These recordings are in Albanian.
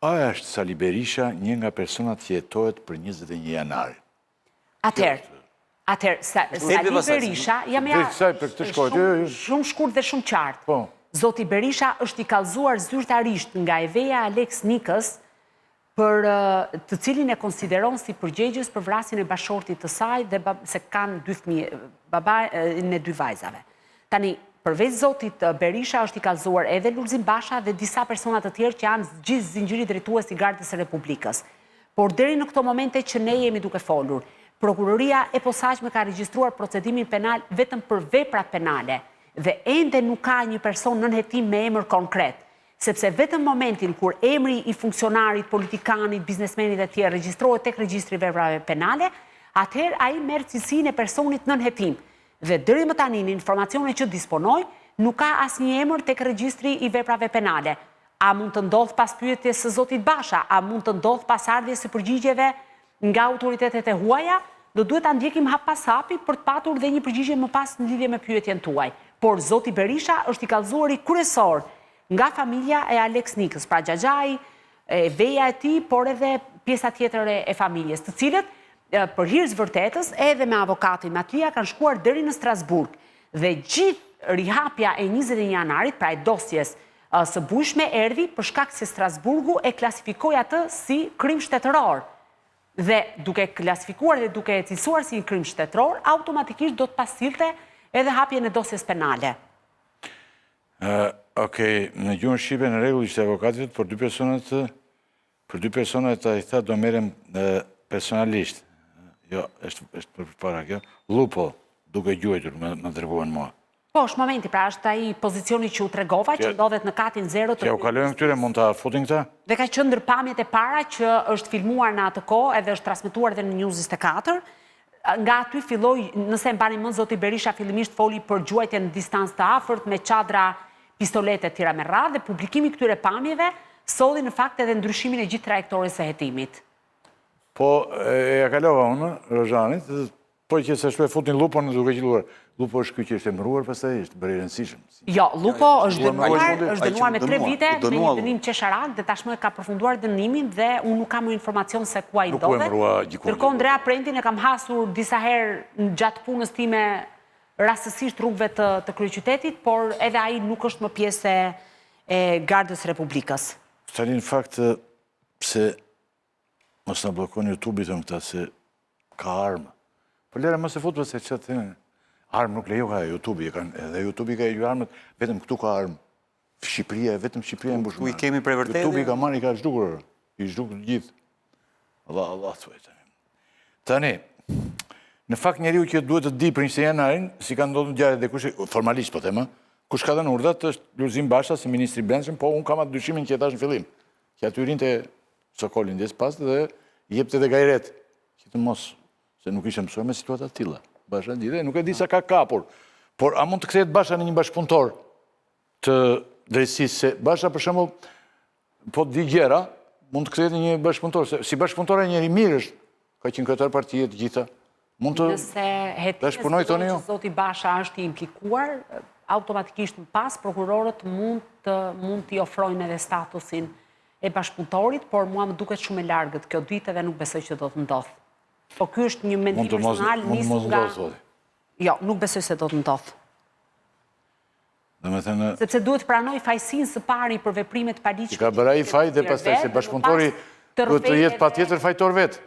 A është Sali Berisha një nga personat që jetohet për 21 janarin? Atëherë, Sali Berisha, shumë shkurt dhe shumë qartë. Zoti Berisha është I kallëzuar zyrtarisht nga Eveja Alex Nikës, për të cilin e konsideron si përgjegjës për vrasjen e bashortit të saj dhe se kanë 2 fëmijë, babain e 2 vajzave. Tani, përveç zotit Berisha është I kallëzuar edhe Lulzim Basha dhe disa persona të tjerë që janë gjithë zinxhiri drejtues I Gardës së Republikës. Por deri në këto momente që ne jemi duke folur, prokuroria e posaçme ka regjistruar procedimin penal vetëm për veprat penale dhe ende nuk ka një person nënhetim me emër konkret. Sepse vetëm momentin kur emri I funksionarit, politikanit, biznesmenit e tjerë regjistrohet tek regjistri veprave penale, atëherë ai merr cilësinë e personit nënhetim. Dhe deri më tani në informacionet që disponoj, nuk ka asnjë emër tek regjistri I veprave penale. A mund të ndodh pas pyetjes së zotit Basha, a mund të ndodh pas ardhjes së përgjigjeve nga autoritetet e huaja, do duhet ta ndjekim hap pas hapi për të patur dhe një përgjigje më pas në lidhje me pyetjen tuaj. Por zoti Berisha është I kallëzuar kryesor nga familja e Alex Nikës, pra xhaxhai, veja e tij, por edhe pjesa tjetër e familjes, të cilët për hir të vërtetës edhe me avokatin Matlia kanë shkuar deri në Strasburg dhe gjithë rihapja e 21 janarit, pra e dosjes së bujshme erdhi për shkak se Strasburgu e klasifikoi atë si krim shtetëror. Dhe duke klasifikuar dhe duke e cilësuar si një krim shtetëror, automatikisht do të pastillte edhe hapjen e dosjes penale. Okej, në gjuhën shqipe në rregull ishte avokatit, por dy personat ai tha do merrem personalisht. Jo, është përpara kjo. Lupo, duke gjuajtur, më treguan mua. Po, është momenti, pra është ai pozicioni që u tregova, që ndodhet në katin 0 të... Që u kalojmë këtyre, mund ta futin këta? Dhe ka qenë ndër pamjet e para që është filmuar në atë kohë edhe është transmetuar edhe në News 24. Nga aty filloi, nëse mbani mend, zoti Berisha fillimisht foli për gjuajtjen në distancë të afërt me çadra, pistolete tira me radhë dhe publikimi këtyre pamjeve solli në fakt edhe ndryshimin e gjithë trajektores së hetimit. Po, ja kalova unë, Rozhanit, po që se shtu e futin Lupon duke qelluar. Lupo është ky që është emëruar pastaj, është bërë i rëndësishëm. Jo, Lupo është dënuar me 3 vite me një dënim qesharak dhe tashmë ka përfunduar dënimin dhe unë nuk kam informacion se ku ai ndodhet. Ndërkohë Andrea Prendin e kam hasur disa herë gjatë punës time rastësisht rrugëve të kryeqytetit, por edhe ai nuk është më pjesë e Gardës Republikës. Tani në fakt pse mos na bllokon YouTube-i thon këta se ka armë. Po lera mos e fut pse çfarë armë nuk lejo ka YouTube-i, edhe YouTube-i ka ju armët, vetëm këtu ka armë. Shqipëria, vetëm Shqipëria e mbushur. Ku I kemi për vërtetë? YouTube-i ka marrë, I ka zhdukur. I zhdukur gjithë. Allah thuaj tani. Tani, në fakt njeriu që duhet të di për 21 janarin, si ka ndodhur ngjarjet dhe kush formalisht po them, kush ka dhënë urdhat është Lulzim Basha si ministri I Brendshëm, po un kam atë dyshimin që e thash në fillim, që aty rinte Sokolin des pas dhe I jepte edhe gajret, që të mos se nuk ishte mësuar me situata të tilla. Basha ndite, nuk e di sa ka kapur, por a mund të kthehet Basha në një bashkëpunëtor të drejtësisë, se Basha për shembull po di gjëra, mund të kthehet në një bashkëpunëtor, si bashkëpunëtor ai njëri mirë është, ka qenë kryetar partie të gjitha. Mund të bashkëpunoj toni ju. Nëse zoti Basha është I implikuar, automatikisht më pas prokurorët mund t'i ofrojnë edhe statusin e bashkëpunëtorit, por mua më duket shumë e largët kjo ditë dhe nuk besoj që do të ndodhë. Po ky është një mendim personal nisur nga... Jo, nuk besoj se do të ndodhë. Sepse duhet pranoj fajsinë së pari për veprimet paligjshme. Ka bërë ai faj dhe pastaj se bashkëpunëtori duhet të jetë patjetër fajtor vetë.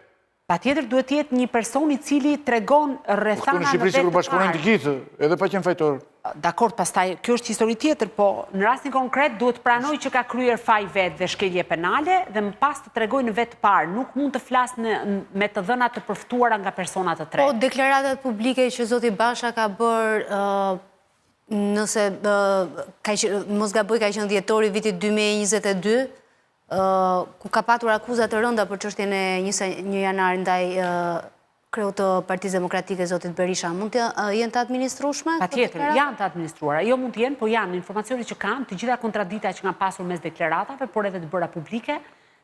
Patjetër duhet të jetë një person I cili tregon rrethana në Shqipëri sikur bashkëpunojnë të gjithë, edhe pa qenë fajtor. Dakord, pastaj kjo është histori tjetër, po në rastin konkret duhet pranoj që ka kryer faj vetë dhe shkelje penale dhe më pas të tregoj në vetë parë, nuk mund të flas me të dhëna të përftuara nga persona të tretë. Po deklaratat publike që zoti Basha ka bërë, nëse mos gaboj ka qenë dhjetori vitit 2022, ku ka patur akuzat të rënda për çështjen e 21 janarit ndaj kreut të Partisë Demokratike zotit Berisha, mund të jenë të administrueshme? Patjetër, janë të administruara. Jo mund të jenë, po janë informacione që kam, të gjitha kontradikta që kanë pasur mes deklaratave, por edhe të bëra publike,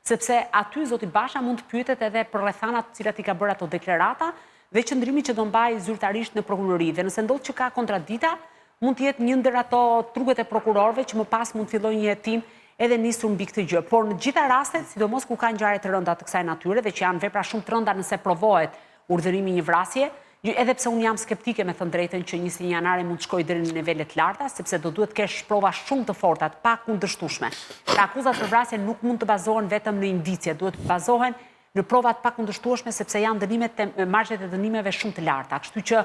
sepse aty zoti Basha mund të pyetet edhe për rrethanat të cilat I ka bërë ato deklarata dhe qëndrimi që do mbajë zyrtarisht në prokurori. Dhe nëse ndodh që ka kontradikta, mund të jetë një ndër ato truket e prokurorëve që më pas mund të fillojë një hetim edhe nisur mbi këtë gjë. Por në gjitha rastet, sidomos ku ka ngjarje të rënda të kësaj natyre dhe që janë vepra shumë të rënda nëse provohet urdhërimi i një vrasje, edhe pse unë jam skeptike me thënë drejtën që 21 janari mund të shkojë deri në nivele të larta, sepse do duhet kesh prova shumë të forta, të pakundërshtueshme. Pra akuzat për vrasje nuk mund të bazohen vetëm në indicie, duhet të bazohen në provat pakundërshtueshme sepse janë dënimet, marzhet e dënimeve shumë të larta. Kështu që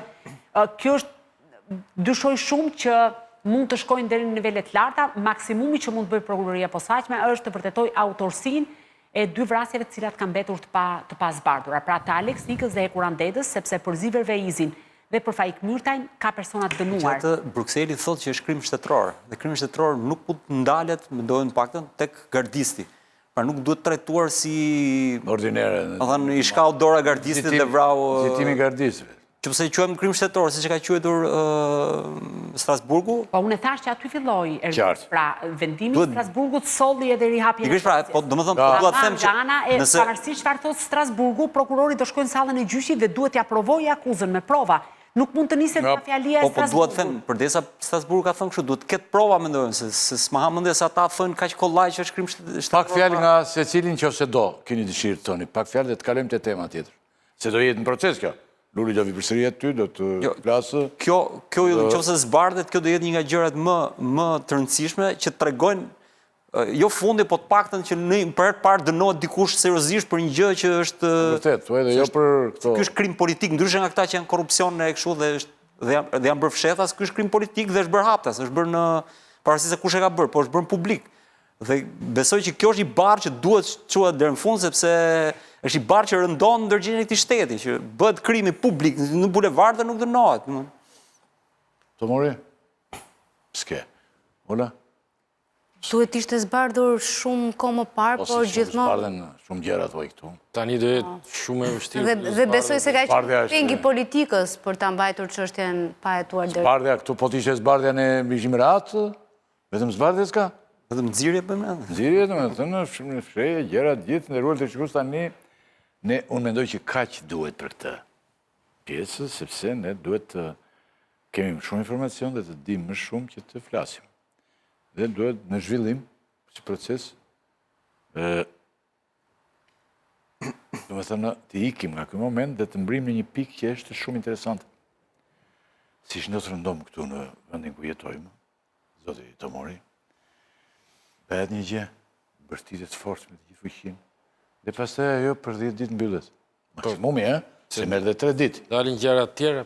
kjo është dyshoj shumë që mund të shkojnë deri në nivele të larta, maksimumi që mund të bëjë prokuroria e posaçme është të vërtetojë autorsinë e 2 vrasjeve të cilat kanë mbetur të pazbardura. Pra të Alex Nikës dhe Ekuran Dedës, sepse për Ziver Veizin dhe për Faik Myrtajn ka persona të dënuar. Gjatë Brukseli thotë që është krim shtetëror, dhe krim shtetëror nuk mund të ndalet, mendojnë paktën, tek gardisti. Pra nuk duhet trajtuar si ordinere. I shkau dora gardistit dhe vrau... Zitimi gardistit. Që pëse i quajmë krim shtetëror, si që ka quajtur Strasburgu? Po unë e thash që aty filloi. Qartë. Pra vendimi i Strasburgut solli edhe rihapjen e Pikërisht pra, po domethënë dua të them që nëse pavarësisht çfarë thotë Strasburgu, prokurori do shkojnë në sallën e gjyqit dhe duhet t'ia provojë akuzën me prova. Nuk mund të niset nga fjalia e Strasburgut. Po duhet të them, përdesa Strasburgu ka thënë kështu, duhet të ketë prova mendojnë se s'ma ha mendjes ata thënë kaq kollaj që është krim shtetëror. Pak fjalë nga secilin nëse do keni dëshirë toni. Pak fjalë dhe të kalojmë te tema tjetër. Se do jetë në proces kjo. Luli do vi përsëri aty, do të flasë. Kjo nëse zbardhet, kjo do jetë një nga gjërat më të rëndësishme që tregojnë jo fundi, po të paktën që për herë parë dënohet dikush seriozisht për një gjë që është vërtet, po edhe jo për këto. Ky është krim politik, ndryshe nga këta që janë korrupsion e kështu dhe janë bërë fshetas, ky është krim politik dhe është bërë haptas, është bërë në pavarësisht se kush e ka bërë, po është bërë në publik. Dhe besoj që kjo është i barë që duhet çuat deri në fund sepse është i barë që rëndon ndërgjegjen e këtij shteti, që bëhet krimi publik në bulevard dhe nuk dënohet. Të mori? S'ke. Ola? Duhet ishte zbardhur shumë kohë më parë, por gjithmonë... Zbardhen shumë gjëra thoj këtu. Tani do jetë shumë e vështirë. Dhe besoj se ka qenë pengi politikës për ta mbajtur çështjen pa hetuar deri. Zbardhja këtu po të ishte zbardhja në Bizhimrat, vetëm zbardhja s'ka. Vetëm nxirje bëjmë edhe. Nxirje, domethënë, fshehje, gjëra të gjithë ndërruar të shikues tani. Unë mendoj që kaq duhet për këtë pjesë, sepse ne duhet të kemi shumë informacion dhe të dimë më shumë që të flasim. Dhe duhet në zhvillim, si proces, domethënë të ikim nga ky moment dhe të mbrim në një pikë që është shumë interesante. Siç ne rëndom këtu në vendin ku jetojmë, zoti Tomori, bëhet një gjë, bërtitet fort me të gjithë fuqinë. Dhe pastaj ajo për 10 ditë mbyllet. Maksimumi, se merr dhe 3 ditë. Dalin gjëra të tjera.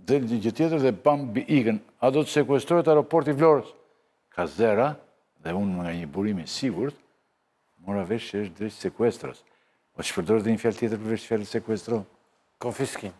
Del një gjë tjetër dhe bam ikën. A do të sekuestrohet aeroporti i Vlorës? Ka zera dhe unë nga një burim i sigurt mora vesh që është drejt sekuestros. Po ç'përdor dhe një fjalë tjetër përveç fjalës sekuestro? Konfiskim.